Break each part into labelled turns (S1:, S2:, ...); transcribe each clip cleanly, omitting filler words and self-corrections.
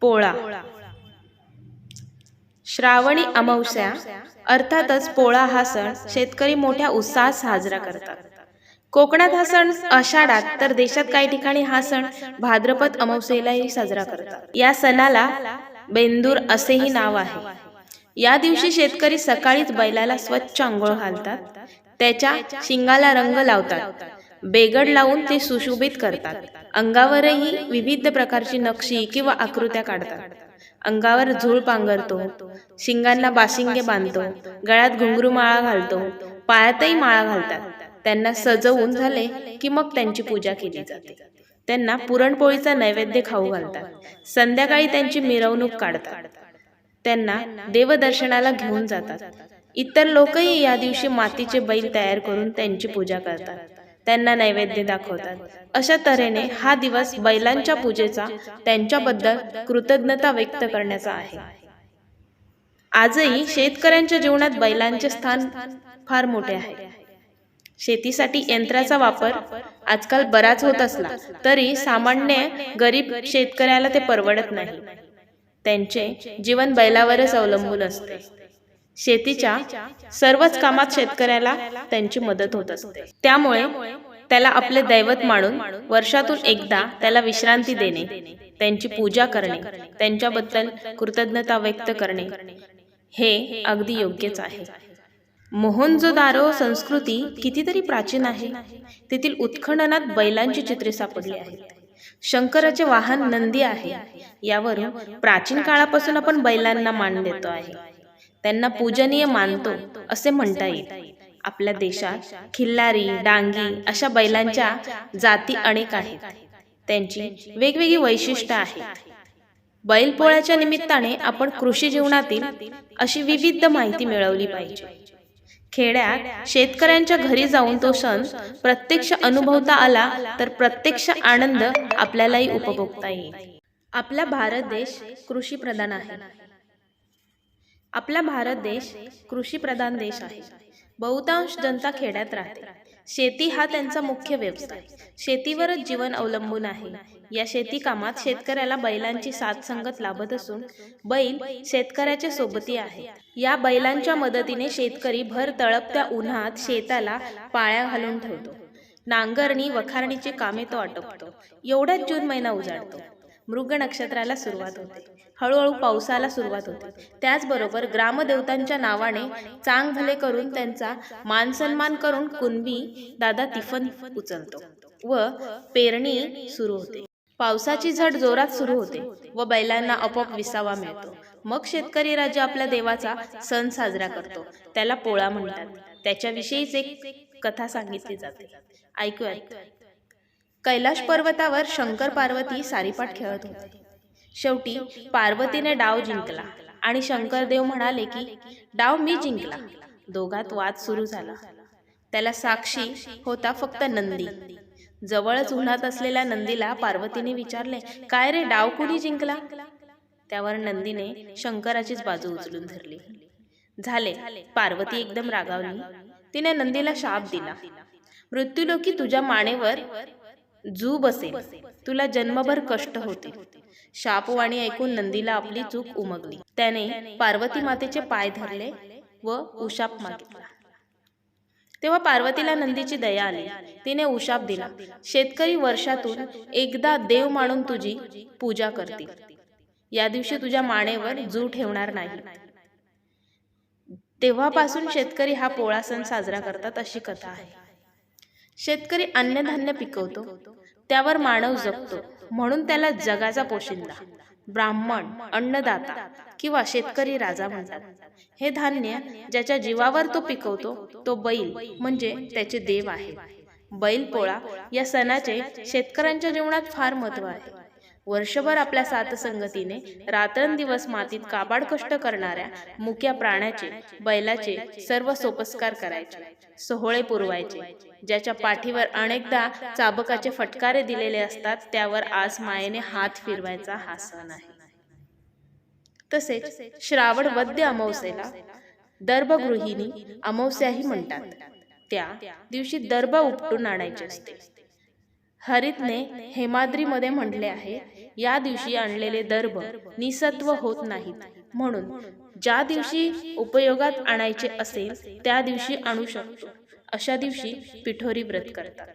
S1: पोळा. श्रावणी अमावस्या अर्थातच पोळा हा सण शेतकरी मोठ्या उत्साहात साजरा करतात. कोकणात हा सण आषाढात तर देशात काही ठिकाणी हा सण भाद्रपद अमावस्येलाही साजरा करतात. या सणाला बेंदूर असेही नाव आहे. या दिवशी शेतकरी सकाळीच बैलाला स्वच्छ अंघोळ घालतात, त्याच्या शिंगाला रंग लावतात, बेगड लावून ते सुशोभित करतात. अंगावरही विविध प्रकारची नक्षी किंवा आकृत्या काढतात. अंगावर झूळ पांघरतो, शिंगांना बाशिंगे बांधतो, गळ्यात घुंगरू माळा घालतो, पायातही माळा घालतात. त्यांना सजवून झाले की मग त्यांची पूजा केली जाते. त्यांना पुरणपोळीचा नैवेद्य खाऊ घालतात. संध्याकाळी त्यांची मिरवणूक काढतात. त्यांना देवदर्शनाला घेऊन जातात. इतर लोकही या दिवशी मातीचे बैल तयार करून त्यांची पूजा करतात, त्यांना नैवेद्य दाखवतात. अशा तऱ्हेने हा दिवस बैलांच्या पूजेचा, त्यांच्याबद्दल कृतज्ञता व्यक्त करण्याचा आहे. आजही शेतकऱ्यांच्या जीवनात बैलांचे स्थान फार मोठे आहे. शेतीसाठी यंत्राचा वापर आजकाल बराच होत असला तरी सामान्य गरीब शेतकऱ्याला ते परवडत नाही. त्यांचे जीवन बैलावरच अवलंबून असते. शेतीच्या सर्वच कामात शेतकऱ्याला त्यांची मदत होत असते. त्यामुळे त्याला आपले दैवत मानून वर्षातून एकदा त्याला विश्रांती देणे, त्यांची पूजा करणे, त्यांच्याबद्दल कृतज्ञता व्यक्त करणे हे अगदी योग्यच आहे. मोहनजोदारो संस्कृती कितीतरी प्राचीन आहे. तेथील उत्खननात बैलांची चित्रे सापडली आहेत. शंकराचे वाहन नंदी आहे. यावरून प्राचीन काळापासून आपण बैलांना मान देतो आहे, त्यांना पूजनीय मानतो असे म्हणता येईल. आपल्या देशात खिल्लारी, डांगी अशा बैलांच्या जाती अनेक आहेत. त्यांची वेगवेगळी वैशिष्ट्ये आहेत. बैलपोळ्याच्या निमित्ताने आपण कृषी जीवनातील अशी विविध माहिती मिळवली पाहिजे. खेड्यात शेतकऱ्यांच्या घरी जाऊन तो सण प्रत्यक्ष अनुभवता आला तर प्रत्यक्ष आनंद आपल्यालाही उपभोगता येईल. आपला भारत देश कृषी प्रधान आहे. आपला भारत देश कृषी प्रधान देश आहे. बहुतांश जनता खेड्यात राहते. शेती हा त्यांचा मुख्य व्यवसाय. शेतीवरच जीवन अवलंबून आहे. या शेती कामात शेतकऱ्याला बैलांची साथसंगत लाभत असून बैल शेतकऱ्याच्या सोबती आहे. या बैलांच्या मदतीने शेतकरी भर तळपत्या उन्हात शेताला पाळ्या घालून ठेवतो. नांगरणी वखारणीची कामे तो आटोपतो. एवढ्यात जून महिना उजाडतो. मृग नक्षत्राला सुरुवात होते. हळूहळू पावसाला सुरुवात होते. त्याचबरोबर ग्रामदेवतांच्या नावाने चांग भले करून त्यांचा मानसन्मान करून कुणबी दादा तिफन उचलतो व पेरणी सुरू होते. पावसाची झड जोरात सुरू होते व बैलांना आपोआप विसावा मिळतो. मग शेतकरी राजा आपल्या देवाचा सण साजरा करतो. त्याला पोळा म्हणतात. त्याच्याविषयीच एक कथा सांगितली जाते, ऐकूयात. कैलाश पर्वतावर शंकर पार्वती सारीपाट खेळत होते. शेवटी पार्वतीने डाव जिंकला आणि शंकरदेव म्हणाले की डाव मी जिंकला. दोघात वाद सुरू झाला. त्याला साक्षी होता फक्त नंदी. जवळच उन्हात असलेल्या नंदीला पार्वतीने विचारले, काय रे, डाव कुणी जिंकला? त्यावर नंदीने शंकराचीच बाजू उचलून धरली. झाले. पार्वती एकदम रागावली. तिने नंदीला शाप दिला, मृत्यूलोकी तुझ्या मानेवर जू बसेल, तुला जन्मभर कष्ट होतील. शापवाणी ऐकून नंदीला आपली चूक उमगली. त्याने पार्वती मातेचे पाय धरले व उशाप मागितला. तेव्हा पार्वतीला नंदीची दया आली. तिने उशाप दिला, शेतकरी वर्षातून एकदा देव मानून तुझी पूजा करतील. या दिवशी तुझ्या मानेवर जू ठेवणार नाही. तेव्हापासून शेतकरी हा पोळा सण साजरा करतात अशी कथा आहे. शेतकरी अन्नधान्य पिकवतो, त्यावर मानव जगतो, म्हणून त्याला जगाचा पोशिंदा, ब्राह्मण, अन्नदाता किंवा शेतकरी राजा म्हणतात. हे धान्य ज्याच्या जीवावर तो पिकवतो तो बैल म्हणजे त्याचे देव आहे. बैलपोळा या सणाचे शेतकऱ्यांच्या जीवनात फार महत्त्व आहे. वर्षभर आपल्या साथसंगतीने रात्रंदिवस मातीत काबाड कष्ट करणाऱ्या मुक्या प्राण्याचे, बैलाचे सर्व सोपस्कार करायचे, सोहळे पुरवायचे. ज्याच्या पाठीवर अनेकदा चाबकाचे फटकारे दिलेले असतात त्यावर आज मायेने हात फिरवायचा हा सण आहे. तसेच श्रावण वद्य अमावस्येला दर्भगृहिणी अमावस्याही म्हणतात. त्या दिवशी दर्भ उपटून आणायचे असते. हरितने हेमाद्रीमध्ये म्हटले आहे या दिवशी आणलेले दर्भ निसत्व होत नाहीत, म्हणून ज्या दिवशी उपयोगात आणायचे असेल त्या दिवशी आणू शकतो, अशा दिवशी पिठोरी व्रत करतात.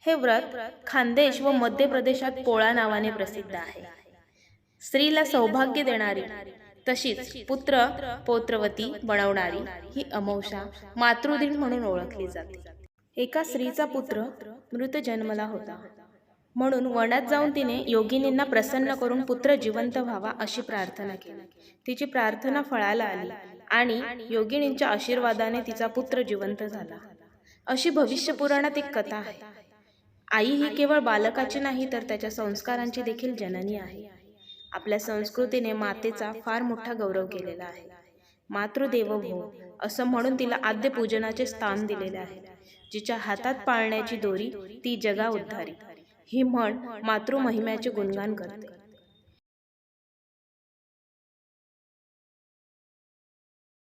S1: हे व्रत खानदेश व मध्य प्रदेशात पोळा नावाने प्रसिद्ध आहे. स्त्रीला सौभाग्य देणारी तशीच पुत्र पौत्रवती बनवणारी ही अमावस्या मातृदिन म्हणून ओळखली जाते. एका स्त्रीचा पुत्र मृत जन्मला होता, म्हणून वनात जाऊन तिने योगिनींना प्रसन्न करून पुत्र जिवंत व्हावा अशी प्रार्थना केली. तिची प्रार्थना फळाला आली आणि योगिनींच्या आशीर्वादाने तिचा पुत्र जिवंत झाला, अशी भविष्य पुराणात एक कथा आहे. आई ही केवळ बालकाची नाही तर त्याच्या संस्कारांची देखील जननी आहे. आपल्या संस्कृतीने मातेचा फार मोठा गौरव केलेला आहे. मातृदेवो भव असं म्हणून तिला आद्य पूजनाचे स्थान दिलेले आहे. जिच्या हातात पाळण्याची दोरी ती जगा उद्धारी, ही म्हण मातृमहिम्याचे गुणगान करते.